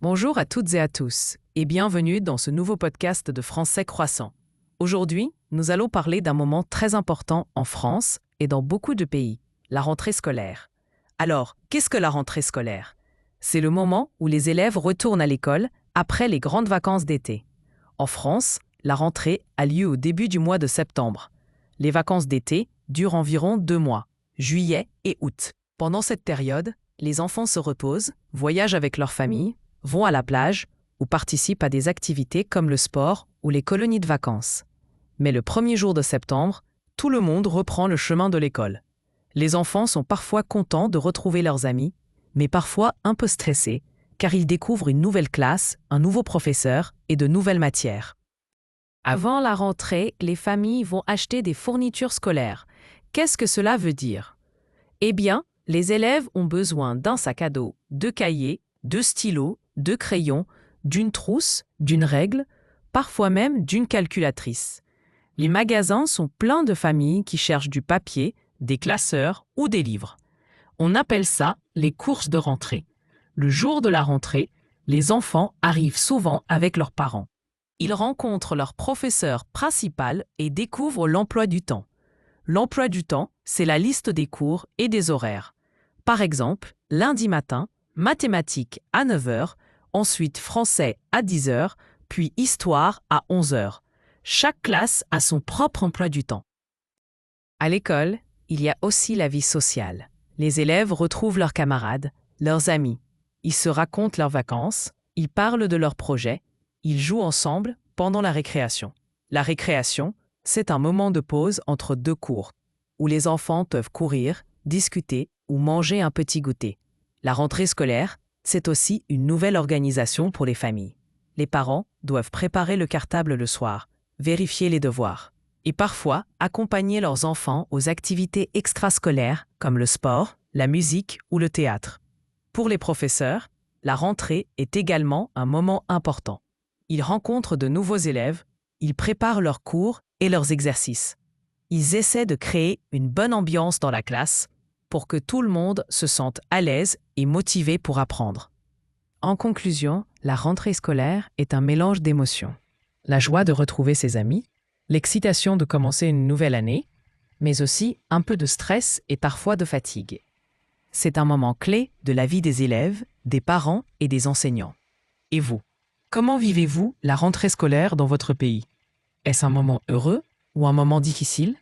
Bonjour à toutes et à tous, et bienvenue dans ce nouveau podcast de Français Croissant. Aujourd'hui, nous allons parler d'un moment très important en France et dans beaucoup de pays, la rentrée scolaire. Alors, qu'est-ce que la rentrée scolaire? C'est le moment où les élèves retournent à l'école après les grandes vacances d'été. En France, la rentrée a lieu au début du mois de septembre. Les vacances d'été durent environ 2 mois, juillet et août. Pendant cette période, les enfants se reposent, voyagent avec leur famille, vont à la plage ou participent à des activités comme le sport ou les colonies de vacances. Mais le premier jour de septembre, tout le monde reprend le chemin de l'école. Les enfants sont parfois contents de retrouver leurs amis, mais parfois un peu stressés, car ils découvrent une nouvelle classe, un nouveau professeur et de nouvelles matières. Avant la rentrée, les familles vont acheter des fournitures scolaires. Qu'est-ce que cela veut dire? Eh bien, les élèves ont besoin d'un sac à dos, de cahiers, de stylos, de crayons, d'une trousse, d'une règle, parfois même d'une calculatrice. Les magasins sont pleins de familles qui cherchent du papier, des classeurs ou des livres. On appelle ça les courses de rentrée. Le jour de la rentrée, les enfants arrivent souvent avec leurs parents. Ils rencontrent leur professeur principal et découvrent l'emploi du temps. L'emploi du temps, c'est la liste des cours et des horaires. Par exemple, lundi matin, mathématiques à 9 heures, ensuite français à 10 heures, puis histoire à 11 heures. Chaque classe a son propre emploi du temps. À l'école, il y a aussi la vie sociale. Les élèves retrouvent leurs camarades, leurs amis. Ils se racontent leurs vacances, ils parlent de leurs projets, ils jouent ensemble pendant la récréation. La récréation, c'est un moment de pause entre 2 cours, où les enfants peuvent courir, discuter ou manger un petit goûter. La rentrée scolaire, c'est aussi une nouvelle organisation pour les familles. Les parents doivent préparer le cartable le soir, vérifier les devoirs, et parfois accompagner leurs enfants aux activités extrascolaires comme le sport, la musique ou le théâtre. Pour les professeurs, la rentrée est également un moment important. Ils rencontrent de nouveaux élèves, ils préparent leurs cours et leurs exercices. Ils essaient de créer une bonne ambiance dans la classe pour que tout le monde se sente à l'aise et motivé pour apprendre. En conclusion, la rentrée scolaire est un mélange d'émotions. La joie de retrouver ses amis, l'excitation de commencer une nouvelle année, mais aussi un peu de stress et parfois de fatigue. C'est un moment clé de la vie des élèves, des parents et des enseignants. Et vous, comment vivez-vous la rentrée scolaire dans votre pays? Est-ce un moment heureux ou un moment difficile?